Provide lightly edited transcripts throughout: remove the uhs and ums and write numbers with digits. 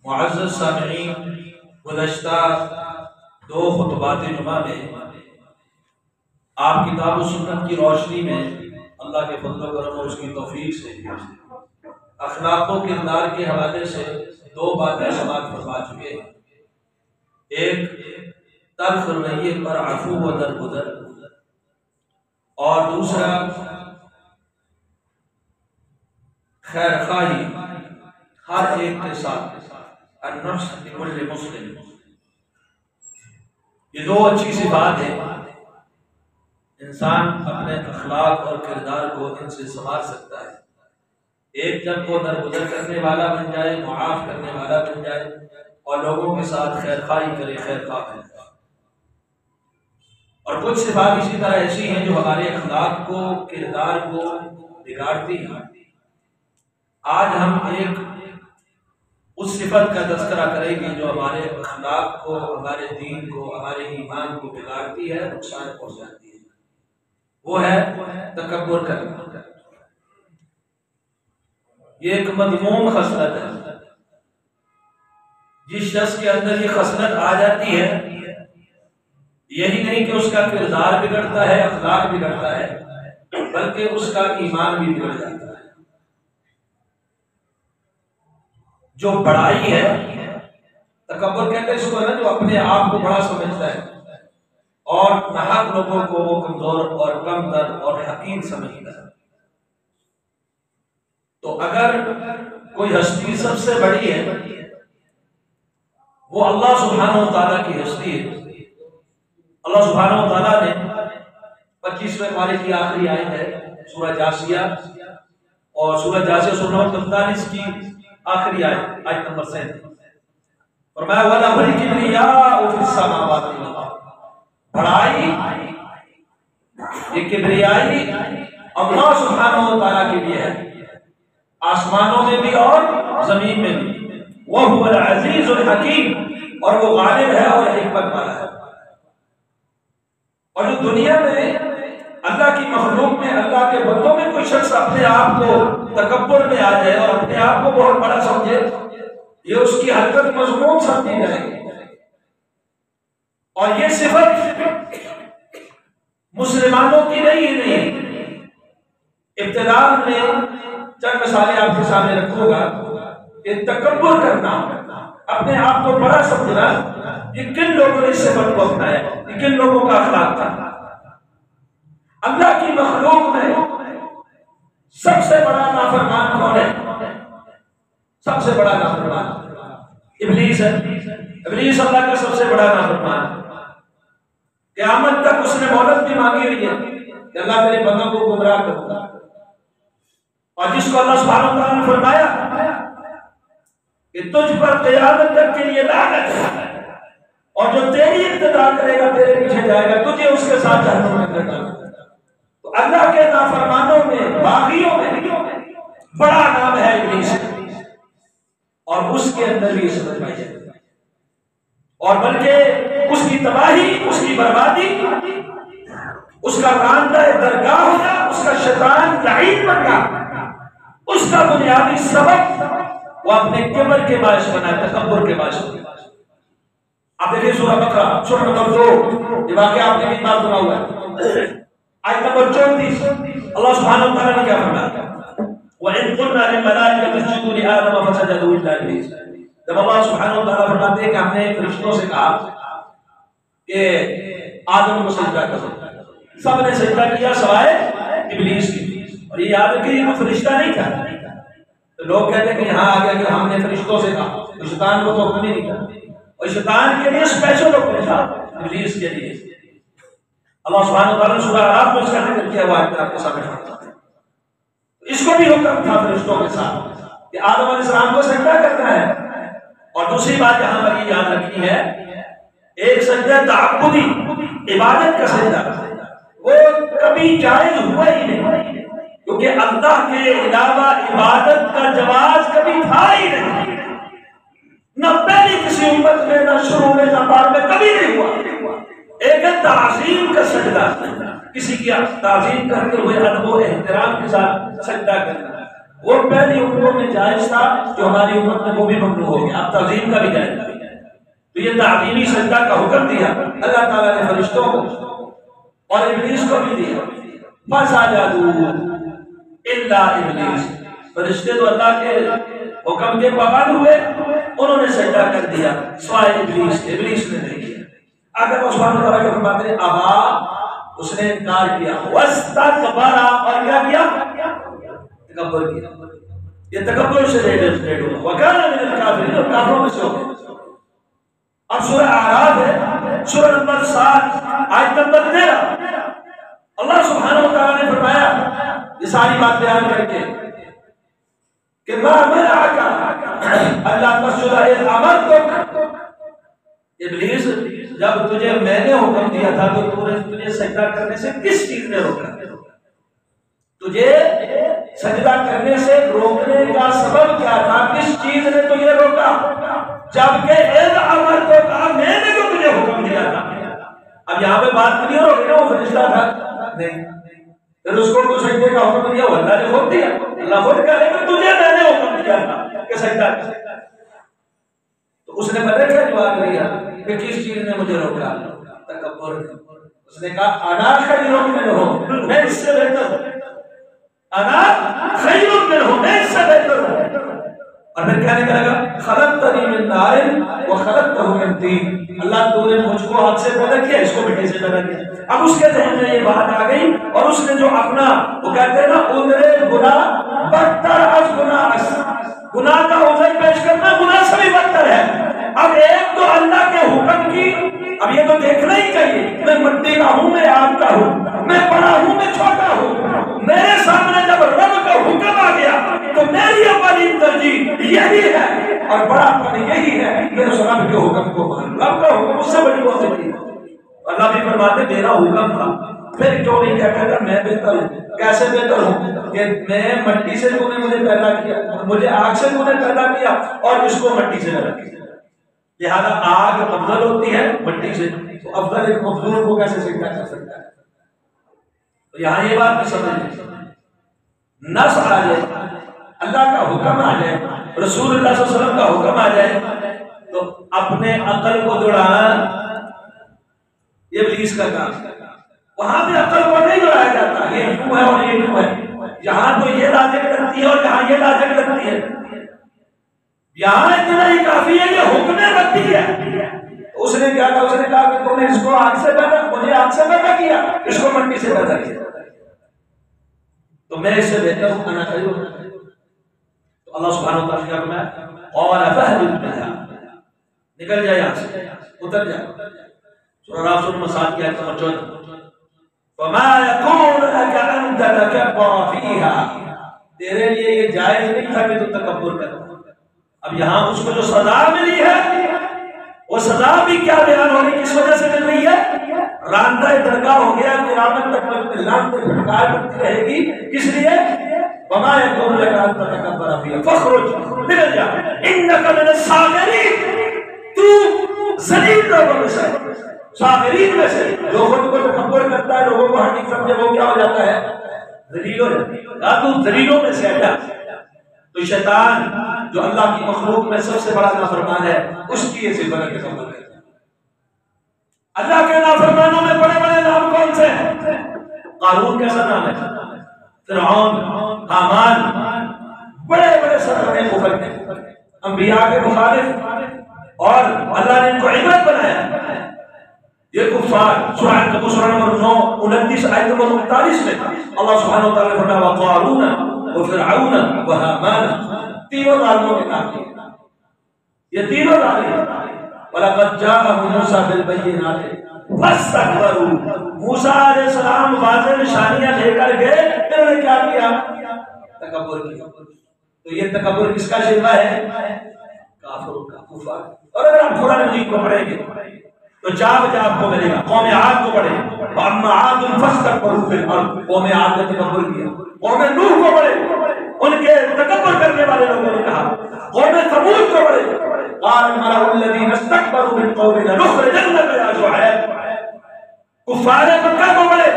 معزز سامعین، گزشتہ 2 خطبات جمعہ میں آپ کتاب و سنت کی روشنی میں اللہ کے فضل و کرم اور اس کی توفیق سے اخلاق و کردار کے حوالے سے 2 باتیں سماعت فرما چکے ہیں۔ ایک تلخ رویے پر عفو و درگزر، اور دوسرا خیر خواہی ہر ایک کے ساتھ، النصح لكل مسلم۔ یہ 2 اچھی صفات ہیں، انسان اپنے اخلاق اور کردار کو ان سے سنوار سکتا ہے۔ ایک جب وہ درگزر کرنے والا بن جائے، معاف کرنے والا بن جائے، اور لوگوں کے ساتھ خیر خواہی کرے، خیر خواہ بن جائے۔ اور کچھ صفات اسی طرح ایسی ہیں جو ہمارے اخلاق کو، کردار کو بگاڑتی ہیں۔ آج ہم ایک اس صفت کا تذکرہ کریں گے جو ہمارے اخلاق کو، ہمارے دین کو، ہمارے ایمان کو بگاڑتی ہے، نقصان پہنچاتی ہے۔ وہ ہے تکبر کرنا۔ یہ ایک مذموم خصلت ہے۔ جس شخص کے اندر یہ خصلت آ جاتی ہے، یہی نہیں کہ اس کا کردار بگڑتا ہے، اخلاق بگڑتا ہے، بلکہ اس کا ایمان بھی بگڑ جاتا ہے۔ جو بڑائی ہے، تکبر کہتے ہیں اس کو، جو اپنے آپ کو بڑا سمجھتا ہے اور ناحق لوگوں کو وہ کمزور اور کم تر اور حقیر سمجھتا ہے۔ تو اگر کوئی ہستی سب سے بڑی ہے، وہ اللہ سبحانہ و تعالیٰ کی ہستی ہے۔ اللہ سبحانہ و تعالیٰ نے 25ویں پارے کی آخری آیت ہے سورہ جاسیہ، اور سورہ جاسیہ سورہ نمبر 45 کی آخری آیت نمبر 37 فرمایا وَلَهُ الْكِبْرِيَاءُ فِي السَّمَاوَاتِ وَالْأَرْضِ۔ بڑائی، یہ کبریائی اللہ سبحانہ و تعالیٰ کے لیے ہے، آسمانوں میں بھی اور زمین میں بھی۔ وَهُوَ الْعَزِيزُ الْحَكِيمُ، اور وہ غالب ہے اور حکمت والا ہے۔ اور جو دنیا میں اللہ کی مخلوق میں، اللہ کے بندوں میں کوئی شخص اپنے آپ کو تکبر میں آ جائے اور اپنے آپ کو بہت بڑا سمجھے، یہ اس کی حرکت مذموم سمجھی جائے گی۔ اور یہ صفت مسلمانوں کی نہیں۔ ابتداء میں چند مثالیں آپ کے سامنے رکھوں گا کہ تکبر کرنا، اپنے آپ کو بڑا سمجھنا، یہ کن لوگوں نے اس صفت کو اپنایا، یہ کن لوگوں کا اخلاق تھا۔ اللہ کی مخلوق میں سب سے بڑا نافرمان کون ہے؟ سب سے بڑا نافرمان ابلیس ہے۔ ابلیس اللہ کا سب سے بڑا نافرمان ہے۔ قیامت تک اس نے مہلت بھی مانگی ہوئی ہے کہ اللہ میرے بندوں کو گمراہ کروں گا، اور جس کو اللہ سبحانہ و تعالیٰ نے فرمایا کہ تجھ پر قیامت تک کے لیے لعنت ہے، اور جو تیری ابتدا کرے گا، تیرے پیچھے جائے گا، تجھے اس کے ساتھ جہنم میں ڈالے گا۔ تو اللہ کے نافرمانوں میں، باغیوں میں بڑا نام ہے ابلیس، اور اس کے اندر بھی صفت پائی جاتی ہے، اور بلکہ اس کی تباہی، اس کی بربادی، اس کا راندہ درگاہ ہونا، اس کا شیطان لعین بننا، اس کا بنیادی سبب وہ اپنے کبر کے باعث بنا ہے، تکبر کے باعث بنا۔ آپ دیکھیں سورہ بقرہ سورہ نمبر 2، یہ واقعہ آپ نے بھی بات سنا ہوا ہے، آیت نمبر 34 اللہ سبحانہ و تعالیٰ نے کیا فرمایا؟ وَإِذْ قُلْنَا لِلْمَلَائِكَةِ اسْجُدُوا لِآدَمَ فَسَجَدُوا إِلَّا إِبْلِيسَ۔ جب اللہ سبحانہ و تعالیٰ فرماتے ہیں کہ ہم نے فرشتوں سے کہا کہ آدم کو سجدہ کرو، سب نے سجدہ کیا سوائے ابلیس کی، اور یہ یاد رکھیں یہ فرشتہ نہیں تھا۔ تو لوگ کہتے ہیں کہ یہاں آ گیا کہ ہم نے فرشتوں سے کہا، تو شیطان کو تو حکم ہی نہیں تھا، اور شیطان کے لیے اسپیشل حکم تھا، ابلیس کے لیے۔ اللہ سبحانہ و تعالیٰ نے سورہ اعراف میں اس کا ذکر کیا ہوا ہے، آپ کے سامنے اس کو بھی حکم تھا فرشتوں کے ساتھ کہ آدم علیہ السلام کو سجدہ کرنا ہے۔ اور دوسری بات یہاں پر یہ یاد رکھنی ہے، ایک سجدہ تعبدی، عبادت کا سجدہ، وہ کبھی جائز ہوا ہی نہیں، کیونکہ اللہ کے علاوہ عبادت کا جواز کبھی تھا ہی نہیں، نہ پہلی کسی امت میں، نہ شروع میں، نہ بعد میں، کبھی نہیں ہوا۔ ایک تعظیم کا سجدہ، کسی کی تعظیم کرتے ہوئے ادب و احترام کے ساتھ سجدہ کرنا، وہ پہلی امتوں میں جائز تھا، جو ہماری امت میں وہ بھی ممنوع ہو گیا، اب تعظیم کا بھی جائز تھا۔ تو یہ تعظیمی سجدہ کا حکم دیا اللہ تعالیٰ نے فرشتوں کو اور ابلیس کو بھی دیا، فسجدوا الا ابلیس، فرشتے تو اللہ کے حکم کے پابند ہوئے، انہوں نے سجدہ کر دیا سوائے ابلیس، ابلیس نے نہیں کیا۔ اگر وہ سبحانہ تعالیٰ کے فرماتے ہیں ابا، اس نے انکار کیا، واستکبر، اور کیا کیا؟ تکبر کیا۔ یہ تکبر سے ریلیٹڈ ہوا، وکان من الکافرین، اور کافروں میں سے ہو گئے۔ اب سورہ اعراف ہے، سورہ نمبر 7 آیت نمبر 13، اللہ سبحانہ وتعالیٰ نے فرمایا یہ ساری بات بیان کر کے کہ ما منعک اللہ تسجد اذ امرتک، ابلیس جب تجھے میں نے حکم دیا تھا تو تجھے سجدہ کرنے سے کس چیز نے روکا؟ تجھے سجدہ کرنے سے روکنے کا سبب کیا تھا؟ کس چیز نے تجھے روکا؟ جبکہ اذ امرتک، میں نے تو تجھے حکم دیا تھا۔ اب یہاں پہ بات کلیئر ہو گئی نا، وہ فرشتہ تھا نہیں، پھر اس کو سجدے کا حکم دیا، وہ اللہ نے خود دیا، اللہ خود کہے کہ تجھے میں نے حکم دیا تھا کہ سجدہ کر۔ تو اس نے پتہ کیا جواب دیا کہ کس چیز نے مجھے روکا؟ تکبر۔ اس نے کہا انا خیر منہ، میں اس سے بہتر ہوں، انا خیر منہ، میں اس سے بہتر ہوں۔ اور پھر کہنے لگا خلقتنی من نار وخلقتہ من طین، اللہ تو نے مجھ کو آگ سے پیدا کیا، اس کو مٹی سے پیدا کیا۔ اب اس کے ذہن میں یہ بات آ گئی، اور اس نے جو اپنا وہ کہتے ہیں نا عذر گناہ بدتر از گناہ، گناہ کا عذر پیش کرنا گناہ سے بھی بدتر ہے۔ اب ایک تو اللہ کے حکم کی، اب یہ تو دیکھنا ہی چاہیے، میں مٹی کا ہوں، میں آگ کا ہوں، میں بڑا ہوں، میں چھوٹا ہوں، میرے سامنے جب رب کا حکم آ گیا تو میری اولین ترجیح یہی ہے، اور بڑا پن یہی ہے کہ اس رب کے حکم کو مان۔ رب کا حکم اس سے بڑی بات نہیں۔ اللہ بھی فرماتے میرا حکم تھا، پھر کیوں نہیں کیا کہتا میں بہتر ہوں؟ کیسے بہتر ہوں کہ میں مٹی سے تو نے مجھے پیدا کیا، مجھے آگ سے تو نے پیدا کیا، اور اس کو مٹی سے پیدا کیا، لہذا آگ افضل ہوتی ہے مٹی سے، تو افضل ایک مفضول کو کیسے سجدہ کر سکتا ہے؟ تو یہاں یہ بات بھی سمجھ، نص آ جائے، اللہ کا حکم آ جائے، رسول اللہ صلی اللہ علیہ وسلم کا حکم آ جائے، تو اپنے عقل کو دوڑانا یہ ابلیس کا کام ہے۔ وہاں پہ عقل کو نہیں دوڑایا جاتا، یہ کیوں ہے اور یہ کیوں ہے، یہاں تو یہ لاجک لگتی ہے اور یہاں یہ لاجک لگتی ہے، یہاں اتنا ہی کافی ہے کہ حکم ربی ہے۔ اس نے کیا کہا؟ اس نے کہا کہ تم نے اس کو آگ سے پیدا، مجھے آگ سے پیدا کیا، اس کو مٹی سے پیدا کیا، تو میں اس سے بہتر ہوں، انا خیر منہ۔ تو اللہ سبحانہ وتعالیٰ نے فرمایا قال فاهبط منها، نکل جا یہاں سے، اتر جا۔ سورہ اعراف سورہ نمبر 7 کی آیت نمبر 14، وما يكون لك ان تتكبر فيها، تیرے لیے یہ جائز نہیں تھا کہ تو تکبر کر۔ اب یہاں اس کو جو سزا ملی ہے، وہ سزا بھی کیا بیان ہونے کس وجہ سے مل رہی ہے؟ راندہ درگاہ ہو گیا، قیامت تک لعنت پھٹکار پڑتی رہے گی، کس لیے؟ وما يكون لك ان تتكبر فيها فاخرج، نکل جا، انك من الصاغرين، تو ذلیل لوگوں میں سے، صاغرین میں سے، جو خود کو تکبر کرتا ہے، لوگوں کو حقیق سمجھے، وہ کیا ہو جاتا ہے؟ ذلیل ہو جاتا ہے، تو ذلیلوں میں سے ہے۔ تو شیطان جو اللہ کی مخلوق میں سب سے بڑا نافرمان ہے، اس کی یہ صفت ہے کہ تکبر کرتا ہے۔ اللہ کے نافرمانوں میں بڑے بڑے نام کون سے ہیں؟ قارون کیسا نام ہے؟ فرعون، حامان، بڑے بڑے سرکردے کفر کے، انبیاء کے مخالف، اور اللہ نے ان کو عبرت بنایا۔ یہ کفار سورہ عنکبوت سورہ نمبر 9 29 آیت نمبر 39 میں اللہ سبحانہ وتعالی نے فرمایا وقارون وفرعون وهامان، تینوں ظالموں کے نام لیے، یہ تینوں ظالم۔ وَلَقَدْ جَاءَهُم مُوسَىٰ بِالْبَيِّنَاتِ فَاسْتَكْبَرُوا، موسیٰ علیہ السلام واضح نشانیاں لے کر گئے، انہوں نے کیا کیا؟ تکبر کیا۔ تو یہ تکبر کس کا شیوا ہے؟ کافروں کا، کفار۔ اور اگر آپ قرآن مجید کو پڑھیں گے تو جاب جاب کو ملے گا۔ قوم عاد کو پڑھیں، وَأَمَّا عَادٌ فَاسْتَكْبَرُوا فِي الْأَرْضِ، قوم عاد نے تکبر کیا۔ قوم نوح کو پڑھیں، ان کے تکبر کرنے والے لوگوں نے کہا۔ قوم ثمود کو پڑھیں، قال الملأ الذين استكبروا من قومنا لنخرجنك يا شعيب۔ کفار مکہ کو پڑھیں،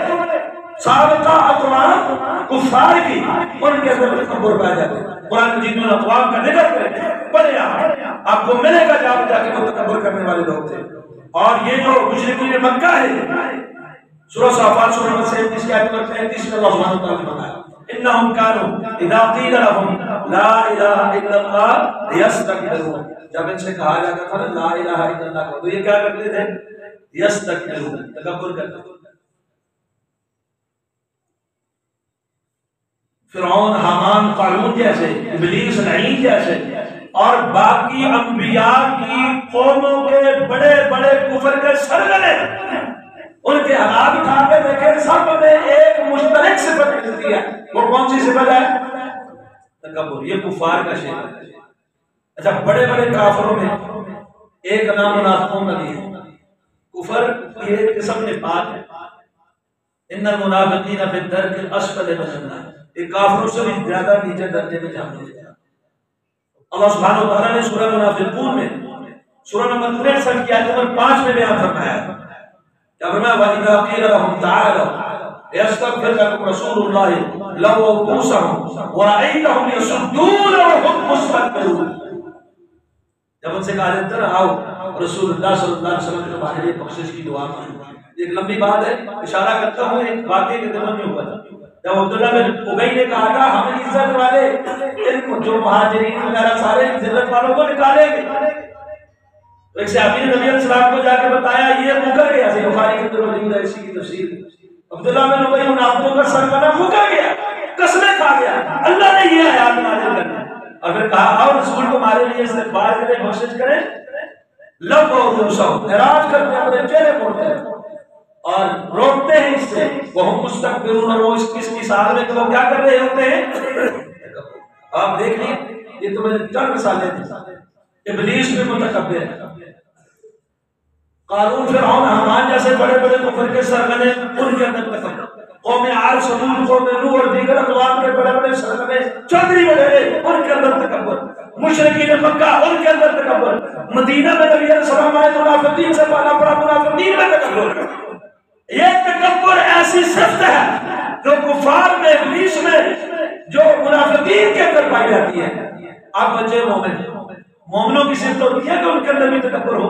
سابقہ اقوام کفار کی ان کے اندر تکبر پایا جاتا ہے۔ قرآن مجید میں اقوام کا ذکر کرے بڑے آپ کو ملے گا جہاں جا کے وہ تکبر کرنے والے لوگ تھے۔ اور یہ جو مشرکین مکہ ہے، سورہ صافات سورہ نمبر 37 کی آیت نمبر 35 میں اللہ سبحانہ وتعالیٰ نے بتایا انہم کانوا اذا قیل لهم لا الہ الا اللہ یستکبرون، جب ان سے کہا جاتا تھا لا الہ الا اللہ تو یہ کیا کرتے تھے؟ یستکبرون، تکبر کرتے تھے۔ فرعون، حامان، قارون جیسے، ابلیس، لعین جیسے اور باقی انبیاء کی قوموں کے بڑے بڑے کفر کے سرغنے ان کے حالات اٹھا کے دیکھیں، سب میں ایک مشترک صفت ملتی ہے۔ وہ کون سی صفت ہے؟ تکبر۔ یہ کفار کا شعر ہے۔ اچھا، بڑے بڑے کافروں میں ایک نام منافقوں کا بھی ہے۔ کفر یہ ایک قسم کے بات ہے، ان المنافقین فی الدرک الاسفل من النار، یہ کافروں سے بھی زیادہ نیچے درجے میں جانے جاتا ہے۔ اللہ سبحانہ وتعالیٰ نے سورہ منافقون میں سورہ نمبر 63 کی آیت نمبر 5 میں بیان فرمایا ہے، کیا فرمایا؟ وَإِذَا قِيلَ لَهُمْ تَعَالَوْا يَسْتَغْفِرْ لَكُمْ رَسُولُ اللَّهِ لَوَّوْا رُءُوسَهُمْ وَرَأَيْتَهُمْ يَصُدُّونَ وَهُمْ مُسْتَكْبِرُونَ، جب ان سے کہا جاتا ہے آؤ رسول اللہ صلی اللہ علیہ وسلم کے بارے میں بخشش کی دعا کرو، ایک لمبی بات ہے، اشارہ کرتا ہوں ایک واقعے کے دمن میں ہوا تھا۔ جب عبداللہ بن ابی نے کہا تھا ہم عزت والے ان جو مہاجرین وغیرہ سارے عزت والوں کو نکالیں گے، تو ایک صحابی نے نبی علیہ السلام کو جا کے بتایا، یہ مکر گیا، صحیح بخاری کے اندر موجود ہے اسی کی تفسیر۔ عبداللہ بن ابی منافقوں کا سرکردہ مکر گیا، قسمیں کھا گیا، اللہ نے یہ آیات نازل کر دی اور پھر کہا آؤ رسول کو ہمارے لیے استغفار کریں، بخشش کریں، لب اور روسو اعراض کرتے ہیں، اپنے چہرے موڑتے ہیں اور روکتے ہیں اس سے، وہ مستکبرون، اور وہ اس کی سال میں کہ وہ کیا کر رہے ہوتے ہیں۔ آپ دیکھ لیے، یہ تو میں نے چند مثالیں دی۔ ابلیس میں متکبر ہے، قارون، فرعون، حامان جیسے بڑے بڑے کفر کے سرغنے ان کے اندر تکبر، قوم عاد، ثمود، قوم نوح اور دیگر اقوام کے بڑے بڑے سرغنے چودھری وغیرہ ان کے اندر تکبر، مشرکین مکہ ان کے اندر تکبر، مدینہ میں نبی علیہ السلام آئے منافقین سے پالا پڑا، منافقین میں تکبر۔ یہ تکبر ایسی صفت ہے جو کفار میں، ابلیس میں، جو منافقین کے اندر پائی جاتی ہے۔ اب بچے مومنوں کی صفت ہوتی ہے کہ ان کے اندر بھی تکبر ہو۔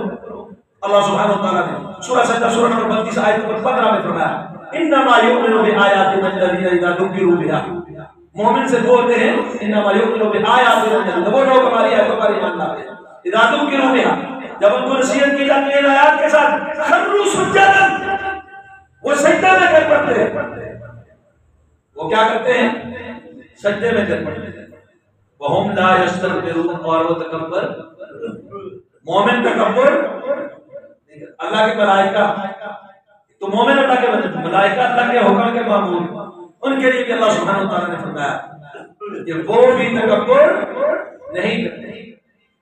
اللہ سبحانہ وتعالیٰ نے سورہ سجدہ سورہ نمبر 32 آیت نمبر 15 میں فرمایا انما یؤمن بآیاتنا الذین اذا ذکروا بها، مومن سے بولتے ہیں انما یؤمن بآیاتنا الذین، وہ لوگ ہماری آیتوں پر ایمان لاتے ہیں، اذا ذکروا بها، جب ان کو نصیحت کی جاتی ہے آیات کے ساتھ، خروا سجدا، وہ سجدے میں گر پڑتے ہیں۔ وہ کیا کرتے ہیں؟ سجدے میں گر پڑتے ہیں۔ وہم لا یستکبرون، اور وہ تکبر، مومن تکبر، اللہ کے ملائکہ تو مومن اللہ کے ملائکہ اللہ کے حکم کے معمول، ان کے لیے بھی اللہ سبحانہ وتعالیٰ نے فرمایا کہ وہ بھی تکبر نہیں کرتے۔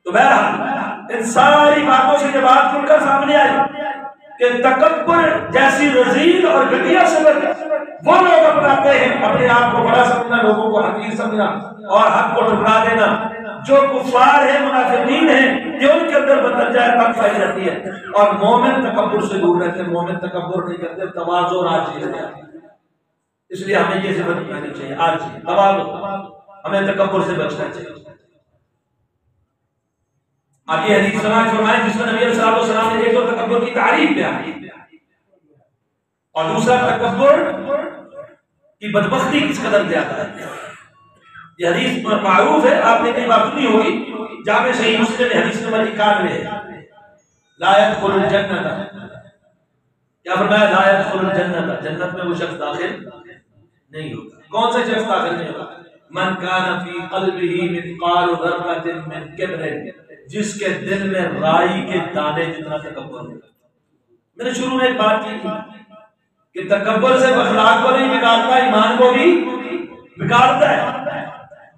تو بہرحال ان ساری باتوں سے یہ بات کھل کر سامنے آئی کہ تکبر جیسی رذیل اور گھٹیا صفت وہ لوگ اپناتے ہیں، اپنے آپ کو بڑا سمجھنا، لوگوں کو حقیر سمجھنا اور حق کو ٹھکرا دینا۔ جو کفار ہیں، منافقین ہیں، یہ ان کے اندر بدرجہ حق پائی جاتی ہے، اور مومن تکبر سے دور رہتے ہیں، مومن تکبر نہیں کرتے، تواضع اور عاجزی رہتے ہیں۔ اس لیے ہمیں یہ صفت اپنانی چاہیے، عاجزی، تواضع، ہمیں تکبر سے بچنا چاہیے۔ آپ یہ حدیث سماعت فرمائیں جس میں نبی علیہ السلام نے ایک تو تکبر کی تعریف بیان کی اور دوسرا تکبر کی بدبختی کس قدر زیادہ ہے۔ یہ حدیث معروف ہے، آپ نے کئی بار سنی ہوگی، جامع صحیح مسلم میں حدیث نمبر 91 ہے، لا يدخل الجنت، کیا فرمایا؟ لا يدخل الجنت، جنت میں وہ شخص داخل نہیں ہوگا۔ کون سا شخص داخل نہیں ہوگا؟ من کان فی قلبہ مثقال ذرۃ من کبر، جس کے دل میں رائی کے دانے جتنا تکبر ہوگا۔ میں نے شروع میں ایک بات کی کہ تکبر سے اخلاق کو نہیں بگاڑتا، ایمان کو بھی بگاڑتا ہے۔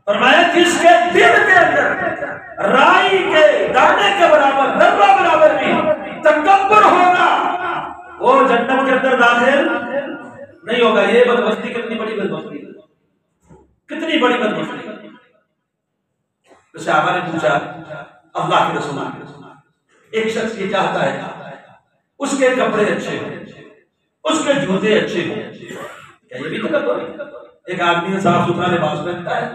فرمایا جس کے دل کے اندر رائی کے دانے کے برابر، ذرہ برابر بھی تکبر ہوگا، وہ جنت کے اندر داخل نہیں ہوگا۔ یہ بدبختی کتنی بڑی بدبختی ہے، کتنی بڑی بدبختی ہے۔ صحابہ نے پوچھا اللہ کے رسول، ایک شخص یہ چاہتا ہے اس کے کپڑے اچھے ہوں، اس کے جوتے اچھے ہوں، کیا یہ بھی تکبر ہے؟ ایک آدمی صاف ستھرا لباس پہنتا ہے،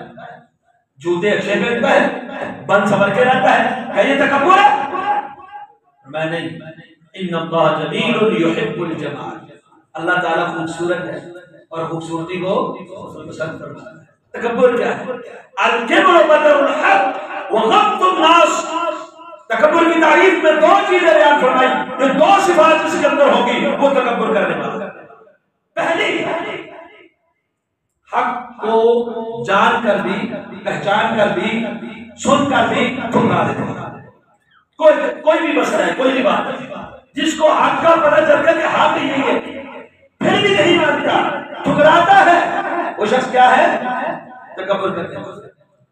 جوتے اچھے پہنتا ہے، بن سنور کے رہتا ہے، کیا یہ تکبر ہے؟ میں نہیں، ان اللہ جمیل یحب الجمال، اللہ تعالیٰ خوبصورت ہے اور خوبصورتی کو پسند کرتا ہے۔ تکبر کیا ہے؟ الکبر بطر الحق وغمط الناس، تکبر کی تعریف میں دو چیزیں بیان فرمائی، جو دو صفات جس کے اندر ہوگی وہ تکبر کرنے والا۔ پہلی، حق کو جان کر بھی، پہچان کر بھی، سن کر بھی ٹھکرا دینا۔ کوئی بھی مسئلہ ہے، کوئی بھی بات ہے، جس کو حق کا پتہ چل گیا کہ حق یہی ہے، پھر بھی نہیں مانتا، ٹھکراتا ہے، وہ شخص کیا ہے؟ تکبر کرتے ہیں۔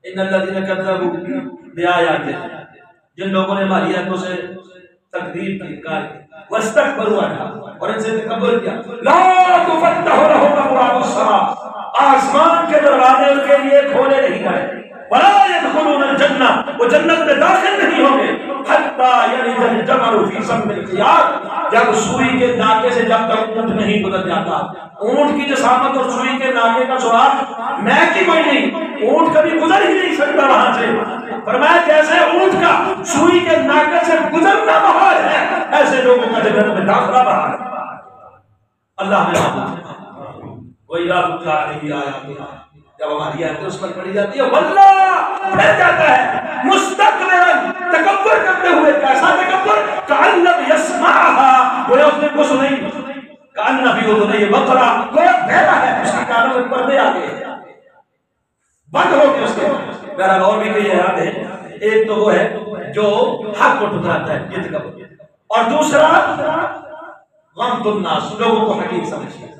ان الذین کذبوا بآیاتنا، جن لوگوں نے ہماری آیاتوں سے تکذیب کی، انکار کی، واستکبروا عنہا، اور ان سے تکبر کیا، لا تفتح لهم ابواب السماء، آسمان کے دروازے ان کے لیے کھولے نہیں گئے، ولا يدخلون الجنہ، وہ جنت میں داخل نہیں ہوں گے، حتی یلج الجمل فی سم الخیاط، جب سوئی کے ناکے سے جب تک اونٹ نہیں گزر جاتا۔ اونٹ کی جسامت اور سوئی کے ناکے کا سراغ محک ہی کوئی نہیں، اونٹ کبھی گزر ہی نہیں سکتا وہاں سے۔ فرمایا جیسے اونٹ کا سوئی کے ناکے سے گزرنا محال ہے، ایسے لوگوں کا جنت میں داخلہ محال ہے۔ اللہ نے کوئی رات علیہ آیاتنا، جب ہماری آیتیں اس پر پڑھی جاتی ہے، واللہ پھر جاتا ہے مستقبرن، تکبر کرتے ہوئے۔ کیسا تکبر؟ کأن لم یسمعها، گویا اس نے کو سنی، کأن فی اذنیہ وقرا، گویا بہرا ہے، اس کے کانوں میں پردے آ گئے، بند ہو گئے اس کے۔ میرا اور بھی کئی حیات ہے، ایک تو وہ ہے جو حق کو ٹھکراتا ہے، یہ تکبر، اور دوسرا غمط الناس، لوگوں کو حقیر سمجھتا ہے،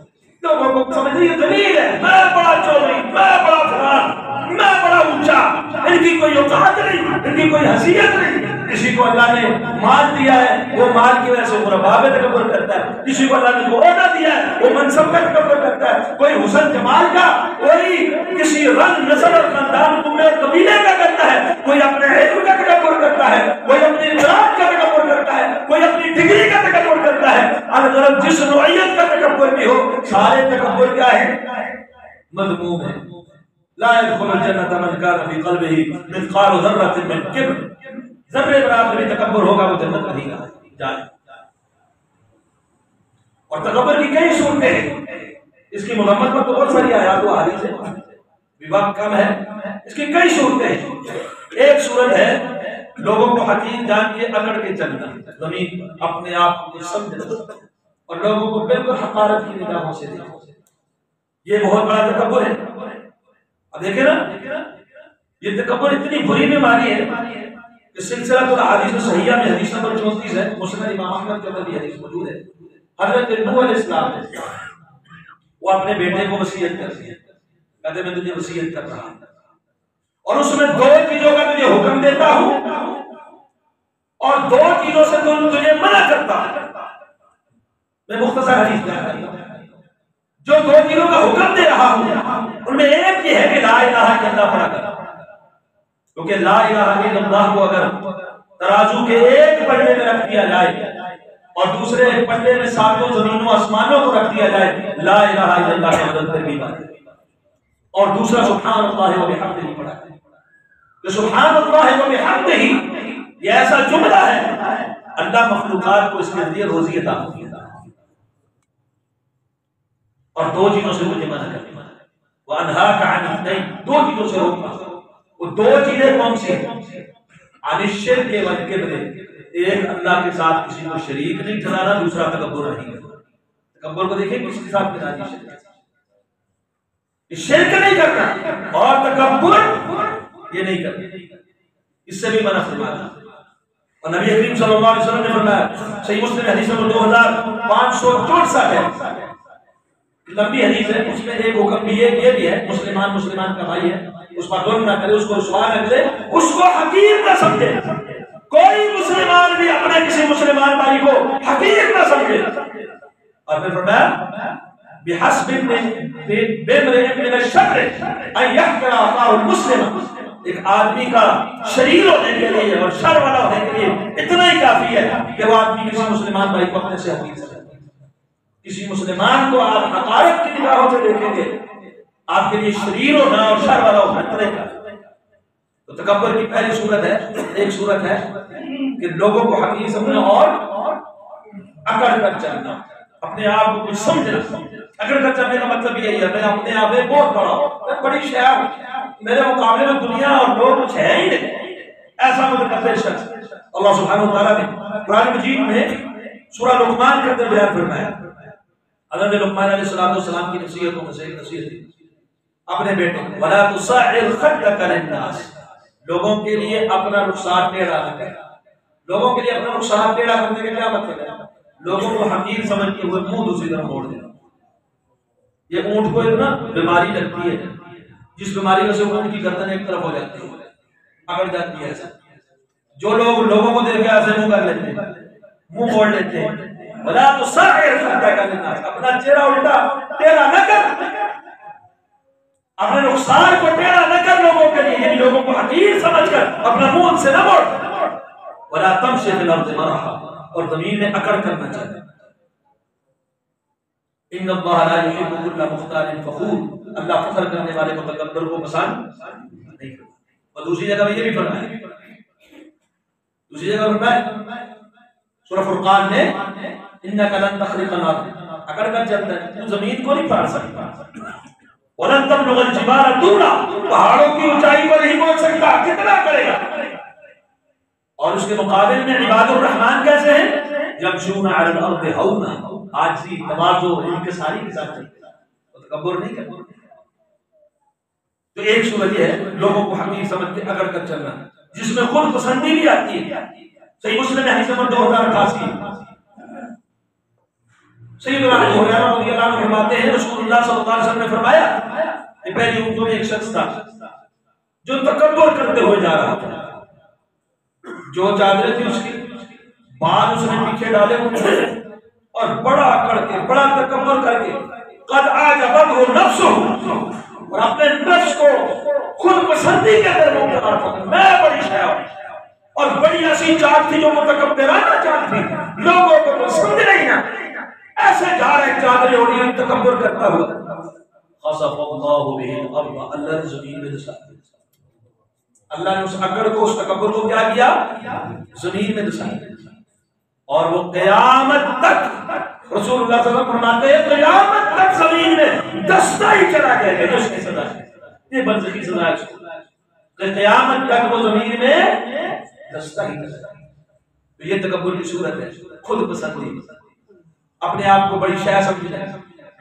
لوگوں کو سمجھتے یہ دلیل ہے، میں بڑا چودھری، میں بڑا فلان، میں بڑا اونچا، ان کی کوئی اوقات نہیں، ان کی کوئی حیثیت نہیں۔ کسی کو اللہ نے مال دیا ہے، وہ مال کی وجہ سے غرباء میں تکبر کرتا ہے، کسی کو اللہ نے کو عہدہ دیا ہے، وہ منصب کا تکبر کرتا ہے، کوئی حسن جمال کا، کوئی کسی رنگ نسل اور خاندان قومے اور قبیلے کا کرتا ہے، کوئی اپنے علم کا تکبر کرتا ہے، کوئی اپنی قرآن کا تکبر کرتا ہے، کوئی اپنی ڈگری کا تکبر کرتا ہے۔ اگر جس نوعیت کا تکبر بھی ہو، سارے تکبر کیا ہے؟ مذموم ہے۔ لا يدخل الجنة من كان في قلبه مثقال ذرة من كبر، ذرے برابر بھی تکبر ہوگا وہ جنت نہیں جائے۔ اور تکبر کی کئی صورتیں ہیں، اس کی مذمت پر تو بہت ساری آیات و احادیث ہیں، وقت کم ہے، اس کی کئی صورتیں ہیں۔ ایک صورت ہے لوگوں کو حقیر جان کے اکڑ کے چلنا، زمین پر اپنے آپ کو سمجھنا اور لوگوں کو بالکل حقارت کی نگاہوں سے دیکھنا، یہ بہت بڑا تکبر ہے۔ اب دیکھیں نا، یہ تکبر اتنی بری بیماری ہے کہ سلسلہ الاحادیث صحیحہ میں حدیث نمبر 34 ہے، مسند امام احمد کے اندر بھی حدیث موجود ہے۔ حضرت نوح علیہ السلام نے وہ اپنے بیٹے کو وصیت کر دی، کہتے میں تجھے وصیت کر رہا ہوں اور اس میں دو چیزوں کا تجھے حکم دیتا ہوں اور دو چیزوں سے تجھے منع کرتا ہوں۔ میں مختصر حدیث بیان کرتا ہوں۔ جو دو چیزوں کا حکم دے رہا ہوں ان میں ایک یہ ہے کہ لا الہ الا اللہ پڑھا کر، کیونکہ لا الہ الا اللہ کو اگر ترازو کے ایک پلڑے میں رکھ دیا جائے اور دوسرے پلڑے میں ساتوں زمینوں آسمانوں کو رکھ دیا جائے، لا الہ الا اللہ کے بدل پر بھی بات ہے۔ اور دوسرا سبحان اللہ و بحمدہ پڑھا ہے، کہ سبحان اللہ و بحمدہ یہ ایسا جملہ ہے اللہ مخلوقات کو اس کے ذریعے روزی عطا کرتا ہے، اور دو چیزوں سے مجھے منع کرتا ہے، وَأَنْهَاكَ عَنِ اثْنَيْنِ، دو چیزوں سے روکتا۔ وہ دو چیزیں کون سی ہیں؟ عن الشرک والکبر، ایک اللہ کے ساتھ کسی کو شریک نہیں ٹھہرانا، دوسرا تکبر نہیں کرنا۔ تکبر کو دیکھیں کس کے ساتھ ملا دی، شرک نہیں کرنا اور تکبر یہ نہیں کرنا، اس سے بھی منع فرمایا۔ اور نبی کریم صلی اللہ علیہ وسلم نے فرمایا، صحیح مسلم حدیث نمبر 2564 ہے، لمبی حدیث ہے، اس میں ایک حکم بھی یہ بھی ہے، مسلمان کا بھائی ہے، اس پر ظلم نہ کرے، اس کو رسوا نہ کرے، اس کو حقیر نہ سمجھے، کوئی مسلمان بھی اپنے کسی مسلمان بھائی کو حقیر نہ سمجھے۔ اور پھر فرمایا بحسب بامرئ من الشر ان يحقر اخاه المسلم، ایک آدمی کا شریر ہونے کے لیے اور شر والا ہونے کے لیے اتنا ہی کافی ہے کہ وہ آدمی کسی مسلمان بھائی کو اپنے سے حقیر سمجھے۔ کسی مسلمان کو آپ حقارت کی نگاہوں سے دیکھیں گے، آپ کے لیے شریر ہونا اور شر والا ہر طرح کا۔ تو تکبر کی پہلی صورت ہے، ایک صورت ہے کہ لوگوں کو حقیر سمجھنا اور اکڑ کر چلنا، اپنے آپ کو کچھ سمجھنا۔ اکڑ کر چلنے کا مطلب یہی ہے میں اپنے آپ میں بہت بڑا ہوں، میں بڑی شے ہوں، میرے مقابلے میں دنیا اور لوگ کچھ ہے ہی نہیں، ایسا متکبر شخص۔ اللہ سبحانہ وتعالیٰ نے قرآن مجید میں سورہ لقمان کے اندر بیان فرمایا، حضرت لقمان علیہ السلام کی نصیحتوں میں سے ایک نصیحت تھی اپنے بیٹے وَلَا تُصَعِّرْ خَدَّكَ لِلنَّاسِ، لوگوں کے لیے اپنا رخسار ٹیڑھا نہ کر۔ لوگوں کے لیے اپنا رخسار ٹیڑھا کرنے کا کیا مطلب ہے؟ لوگوں کو حقیر سمجھتے ہوئے منہ دوسری طرف موڑ دینا۔ یہ اونٹ کو نا بیماری لگتی ہے، جس بیماری میں سے اونٹ کی گردن ایک طرف ہو جاتی ہے، اکڑ جاتی ہے ایسا۔ جو لوگ لوگوں کو دیکھ کے ایسے منہ کر لیتے ہیں، منہ موڑ لیتے ہیں، وَلَا تُصَعِّرْ خَدَّكَ لِلنَّاسِ، اپنا چہرہ الٹا ٹیڑھا نہ کر، اپنے رخسار کو ٹیڑھا نہ کر لوگوں کے لیے، یعنی لوگوں کو حقیر سمجھ کر اپنا منہ ان سے نہ موڑ۔ وَلَا تَمْشِ فِي الْأَرْضِ مَرَحًا، اور زمین میں اکڑ کرنا چاہیے۔ ان اللہ لا يحب كل مختال فخور، اللہ فخر کرنے والے متکبر کو پسند نہیں کرتا۔ اور دوسری جگہ میں یہ بھی فرمایا، دوسری جگہ فرمایا سورہ فرقان میں انک لن تخرق الارض، اکڑ کر چلتا ہے تو زمین کو نہیں پاڑ سکتا۔ ولن تبلغ الجبال طولا، پہاڑوں کی اونچائی پر نہیں پہنچ سکتا، کتنا کرے گا؟ اور اس کے مقابل میں عباد الرحمن کیسے ہیں؟ یمشون علی الارض ہونا، عاجزی، تواضع، انکساری کے ساتھ چلتے ہیں، تکبر نہیں کرتے۔ تو ایک صورت یہ ہے لوگوں کو حقیر سمجھ کے اکڑ کر چلنا، جس میں خود پسندی بھی آتی ہے۔ صحیح مسلم حدیث نمبر 2088، سیدنا ابو ہریرہ رضی اللہ عنہ فرماتے ہیں رسول اللہ صلی اللہ علیہ وسلم نے فرمایا کہ پہلی امتوں میں ایک شخص تھا جو تکبر کرتے ہوئے جا رہا تھا، جو چادریں تھی اس کی بال اس نے پیچھے ڈالے ہوئے اور بڑا کر کے بڑا تکبر کر کے قد اعجبته نفسه، اور اپنے نفس کو خود پسندی کے اندر مبتلا تھا، میں بڑی شے ہوں، اور بڑی ایسی چال تھی جو متکبرانہ چال تھی، لوگوں کو پسند نہیں نا، ایسے جا رہے چادریں اڑی ہوئی تکبر کرتا ہوا۔ خسف اللہ به الارض، اللہ نے زمین میں دسا دیا، اللہ نے اس اکڑ کو اس تکبر کو کیا کیا؟ زمین میں دسا دیا، اور وہ قیامت تک رسول اللہ صلی اللہ علیہ وسلم فرماتے ہیں قیامت تک زمین میں دستا ہی چلا گیا ہے۔ اس کی سزا یہ برزخی سزا ہے اس کو، کہ قیامت تک وہ زمین میں دستا ہی چلا گیا۔ تو یہ تکبر کی صورت ہے، خود پسندی، اپنے آپ کو بڑی شے سمجھنا،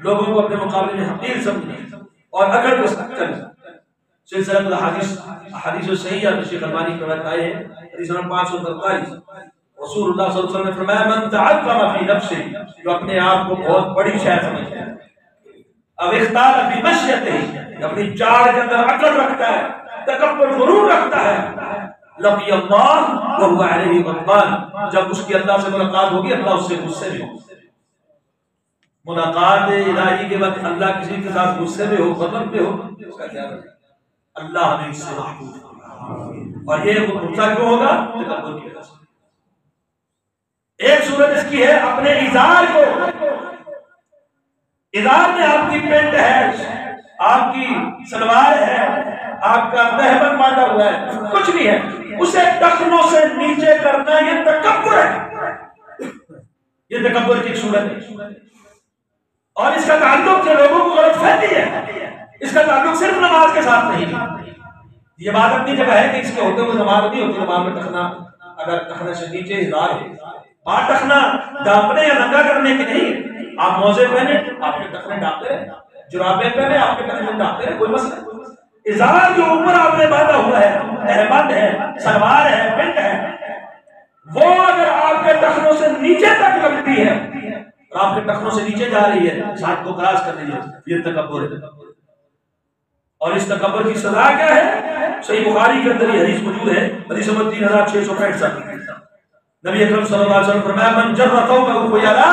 لوگوں کو اپنے مقابلے میں حقیر سمجھنا اور اکڑ کو کرنا۔ سلسلہ احادیث صحیحہ میں شیخ البانی کی روایت آئی ہے، حدیث نمبر 543، رسول اللہ صلی اللہ علیہ وسلم نے فرمایا من تعظم فی نفسه، جو اپنے آپ کو بہت بڑی شے سمجھتا ہے، اب اختار فی مشیته، اپنی چال کے اندر عقل رکھتا ہے، تکبر غرور رکھتا ہے، لقی اللہ وهو علیہ غضبان، جب اس کی اللہ سے ملاقات ہوگی اللہ اس سے غصے میں ہوگا۔ ملاقات الہی کے وقت اللہ کسی کے ساتھ غصے میں ہو، غضب میں ہو، اس کا کیا ہے؟ اللہ ہمیں اس سے محفوظ کرے، اور یہ غصہ کیوں ہوگا؟ تکبر کی وجہ سے۔ ایک صورت اس کی ہے اپنے ازار کو، ازار میں آپ کی پینٹ ہے، آپ کی سلوار ہے، آپ کا تہبند باندھا ہوا ہے، کچھ بھی ہے، اسے ٹخنوں سے نیچے کرنا یہ تکبر ہے، یہ تکبر کی صورت ہے، اور اس کا تعلق جو لوگوں کو غلط فہمی ہے، اس کا تعلق صرف نماز کے ساتھ نہیں ہے۔ یہ بات اپنی جگہ ہے کہ اس کے ہوتے ہوئے نماز نہیں ہوتی، نماز میں ٹخنا اگر ٹخنے سے نیچے ازار ہے، بات ٹخنا ڈانپنے یا ننگا کرنے کی نہیں، آپ موزے پہنے آپ کے ٹخنے ڈانپتے رہے، جرابیں پہنے آپ کے ٹخنے ڈانپتے رہے، کوئی مسئلہ نہیں۔ ازار جو اوپر آپ نے باندھا ہوا ہے، تہبند ہے، سلوار ہے، پینٹ ہے، وہ اگر آپ کے ٹخنوں سے نیچے تک لگتی ہے، آپ کے ٹخنوں سے نیچے جا رہی ہے، ساتھ کو کراس کر رہی ہے، یہ تکبر ہے۔ اور اس تکبر کی سزا کیا ہے؟ صحیح بخاری کے اندر یہ حدیث موجود ہے، حدیث نمبر 3665، نبی اکرم صلی اللہ علیہ وسلم فرمایا من جر ثوبه خیلا،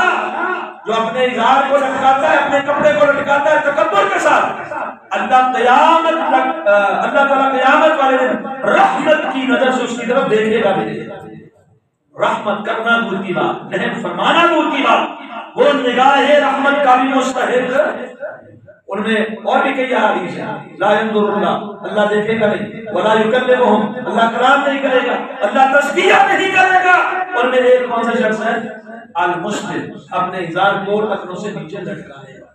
جو اپنے ازار کو لٹکاتا ہے، اپنے کپڑے کو لٹکاتا ہے تکبر کے ساتھ، اللہ تعالیٰ قیامت والے دن رحمت کی نظر سے اس کی طرف دیکھے گا بھی نہیں۔ رحمت کرنا دور کی بات، رحم فرمانا دور کی بات، وہ نگاہ رحمت کا بھی مستحق، ان میں اور بھی کئی احادیث ہیں، لا ينظر اللہ، اللہ دیکھے گا نہیں، ولا يكلمهم، اللہ کلام نہیں کرے گا، اللہ تزکیہ نہیں کرے گا۔ اور میں ایک کون سا شخص ہے؟ المسلم، اپنے ازار کو ٹخنوں سے نیچے لٹکانے گا۔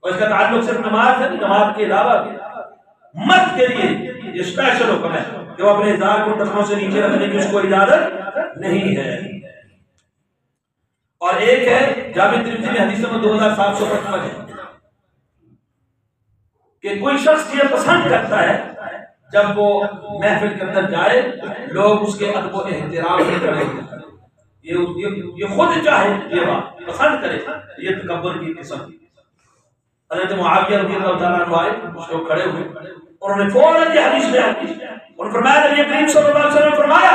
اور اس کا تعلق صرف نماز ہے، نماز کے علاوہ بھی مرد کے لیے یہ اسپیشل حکم ہے کہ وہ اپنے ازار کو ٹخنوں سے نیچے رکھنے کی اس کو اجازت نہیں ہے۔ اور ایک ہے جامع ترمذی میں حدیث نمبر 2755 ہے کہ کوئی شخص یہ پسند کرتا ہے جب وہ محفل کے اندر جائے لوگ اس کے ادب و احترام سے کریں، یہ خود چاہے، یہ بات پسند کرے، یہ تکبر کی قسم۔ حضرت معاویہ رضی اللہ تعالیٰ عنہ آئے، اس لوگ کھڑے ہوئے، انہوں نے فوراً یہ حدیث بیان کی، انہوں نے فرمایا نبی کریم صلی اللہ علیہ وسلم نے فرمایا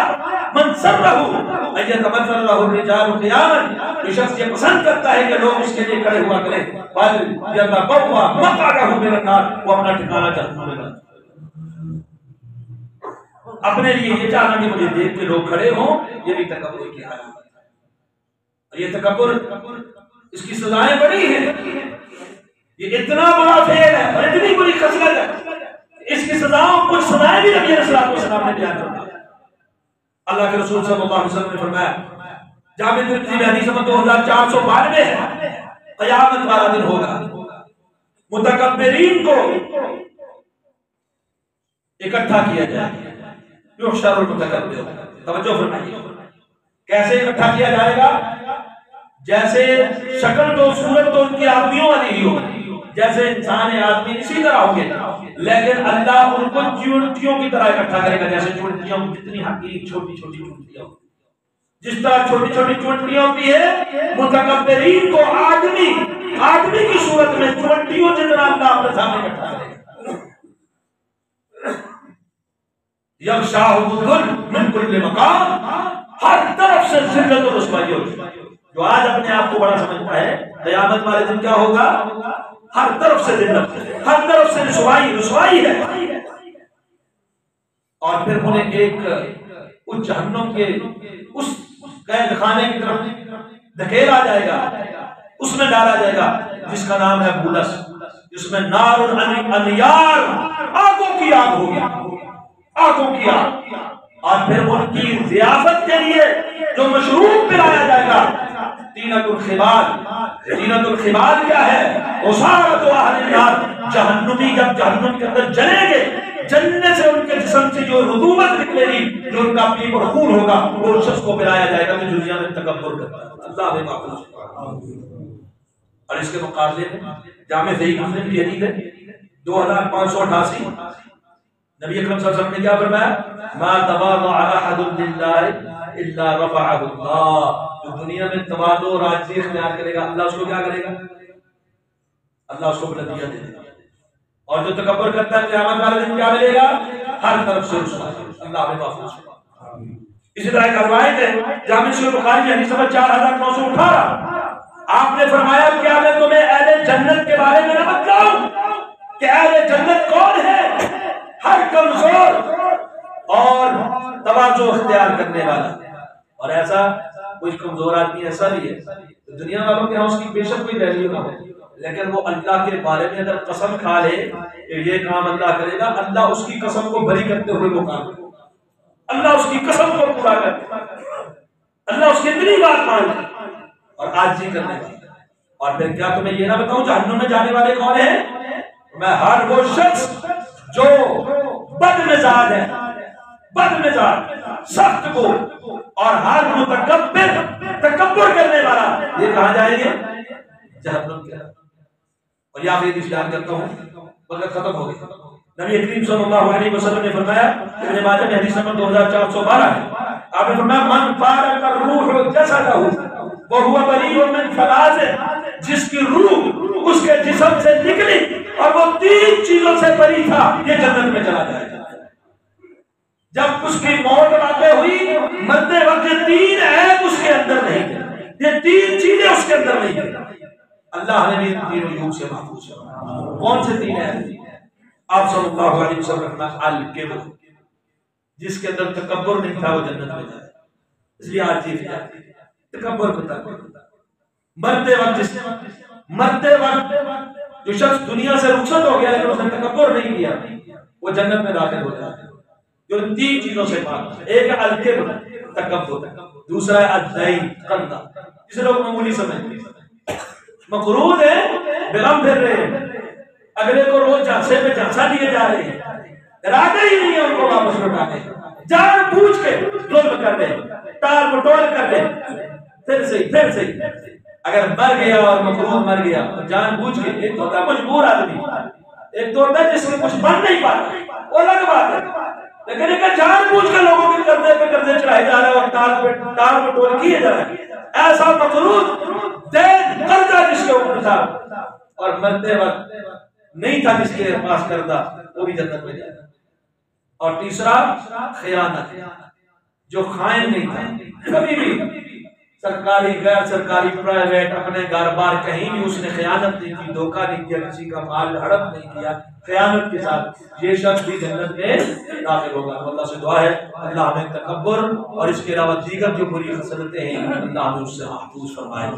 من سرہ ان یتمثل له الرجال قیاما، جو شخص یہ پسند کرتا ہے کہ لوگ اس کے لیے کھڑے ہوا کریں، فلیتبوأ مقعدہ من النار، وہ اپنا ٹھکانہ جہنم میں بنا، اپنے لیے یہ چاہنا کہ مجھے دیکھ کے لوگ کھڑے ہوں، یہ بھی تکبر کی حالت ہے۔ یہ تکبر، اس کی سزائیں بڑی ہیں، یہ اتنا بڑا فعل ہے اور اتنی بڑی خصلت ہے، اس کی سزاؤں کچھ سزائیں بھی نبی علیہ السلام نے بیان کر دی۔ اللہ کے رسول صلی اللہ علیہ وسلم نے فرمایا، جامع ترمذی میں حدیث نمبر 2492 ہے، قیامت والا دن ہوگا، متکبرین کو اکٹھا کیا جائے گا، یحشر المتکبر، توجہ فرمائیے، کیسے اکٹھا کیا جائے گا؟ جیسے شکل تو صورت تو ان کی آدمیوں والی ہی ہوگی، جیسے انسان آدمی اسی طرح ہوں گے، لیکن اللہ ان کو چونٹیوں کی طرح اکٹھا کرے گا، جیسے چونٹیاں جتنی حقیق چھوٹی چھوٹی چونٹیاں، جس طرح چھوٹی چھوٹی چونٹیاں ہوتی ہے، متکبرین کو آدمی کی صورت میں چونٹیوں جتنا اللہ اپنے سامنے اکٹھا کرے گا۔ یغشاہم الذل من کل مکان، ہر طرف سے ذلت و رسوائی ہوگی۔ جو آج اپنے آپ کو بڑا سمجھتا ہے، قیامت والے دن کیا ہوگا؟ ہر طرف سے ذلت، ہر طرف سے رسوائی ہے، اور پھر انہیں ایک اس جہنم کے اس قید خانے کی طرف دھکیلا جائے گا، اس میں ڈالا جائے گا جس کا نام ہے بولس، جس میں نار انیار، آگوں کی آگ ہوگی، آگوں کی آگ، اور پھر ان کی ضیافت کے لیے جو مشروب پلایا جائے گا، تینت الخبال۔ تینت الخبال کیا ہے؟ عصارت اہل النار، جہنمی جب جہنم کے اندر جلیں گے، جلنے سے ان کے جسم سے جو رطوبت نکلے گی، جو ان کا پیپ اور خون ہوگا، وہ اس شخص کو پلایا جائے گا جو دنیا میں تکبر کرتا ہے۔ اللہ بے معقول۔ اور اس کے مقابلے میں جامع صحیح مسلم کی حدیث ہے 2588، نبی اکرم صلی اللہ علیہ وسلم نے کیا فرمایا؟ ما تواضع احد للہ الا رفعہ اللہ، جو دنیا میں تواضع اور عاجزی اختیار کرے گا، اللہ اس کو کیا کرے گا؟ اللہ اس کو بلندیاں دے گا۔ اور جو تکبر کرتا ہے قیامت والے دن کیا ملے گا؟ ہر طرف سے رسوائی، اللہ ہمیں محفوظ کرے۔ اسی طرح ایک روایت ہے جامع صحیح بخاری میں حدیث نمبر 4918، آپ نے فرمایا کیا میں تمہیں اہل جنت کے بارے میں نہ بتلاؤں کہ اہل جنت کون ہے؟ ہر کمزور اور تواضع اختیار کرنے والا، اور ایسا کوئی کمزور آدمی ایسا بھی ہے دنیا والوں کے ہاں اس کی بے شک کوئی ویلیو نہ ہو، لیکن وہ اللہ کے بارے میں اگر قسم کھا لے کہ یہ کام اللہ کرے گا، اللہ اس کی قسم کو بری کرتے ہوئے وہ کام کرے، اللہ اس کی قسم کو پورا کرے، اللہ اس کی اتنی بات مانتے اور عاجزی کرنے کی۔ اور پھر کیا تمہیں یہ نہ بتاؤں جہنم میں جانے والے کون ہیں؟ میں ہر وہ شخص جو بد مزاج ہے، بد مزاج، سخت کو، اور ہر متکبر، تکبر کرنے والا، یہ کہاں جائیں گے؟ جہنم کے۔ اور یہ حدیث بیان کرتا ہوں، وقت ختم ہو گئی۔ نبی کریم صلی اللہ علیہ وسلم نے فرمایا، ابن ماجہ میں حدیث نمبر 2412 ہے، آپ نے فرمایا من فارق الروح جسدہ وہو بریء من ثلاث، جس کی روح اس کے جسم سے نکلی اور وہ 3 چیزوں سے بری تھا، یہ جنت میں چلا جائے گا۔ جب اس کی موت واقع ہوئی، مرتے وقت 3 عیب اس کے اندر نہیں تھے، یہ 3 چیزیں اس کے اندر نہیں تھیں، اللہ نے بھی 3 عیوب سے محفوظ کیا۔ کون سے 3 عیب؟ آپ صلی اللہ علیہ وسلم الکبر، جس کے اندر تکبر نہیں تھا وہ جنت میں جائے، اس لیے عاجزی اختیار کی، تکبر کو ترک، مرتے وقت جو شخص دنیا سے رخصت ہو گیا لیکن اس نے تکبر نہیں کیا وہ جنت میں داخل ہو جاتا ہے۔ جو 3 چیزوں سے پاک، ایک ہے الکبر تکبر، دوسرا ہے الدین قندہ جسے لوگ معمولی سمجھتے ہیں، مقرود ہے بغم پھر رہے ہیں، اگلے کو روز جھانسے پہ جھانسا دیے جا رہے ہیں، ارادہ ہی نہیں ہے ان کو واپس لوٹانے، جان بوجھ کے ظلم کر رہے ہیں، ٹال مٹول کر رہے ہیں، پھر صحیح اگر مر گیا اور مقروض مر گیا جان بوجھ کے، ایک تو ہوتا ہے مجبور آدمی، ایک تو ہوتا ہے جس میں کچھ بن نہیں پاتا، وہ الگ بات ہے، لیکن ایک جان بوجھ کے لوگوں کے قرضے پہ قرضے چڑھائے جا رہے ہیں اور ٹال مٹول کیے جا رہے ہیں، ایسا مقروض دین قرضہ جس کے اوپر تھا اور مرتے وقت نہیں تھا جس کے پاس قرضہ، وہ بھی جنت میں جائے گا۔ اور تیسرا خیانت، جو خائن نہیں تھا، کبھی بھی سرکاری غیر سرکاری پرائیویٹ اپنے گھر بار کہیں بھی اس نے خیانت نہیں کی، دھوکہ نہیں کیا، کسی کا مال ہڑپ نہیں کیا خیانت کے ساتھ، یہ شخص بھی جنت میں داخل ہوگا۔ اللہ سے دعا ہے اللہ ہمیں تکبر اور اس کے علاوہ دیگر جو بری خصلتیں ہیں اللہ ہمیں اس سے محفوظ فرمائے۔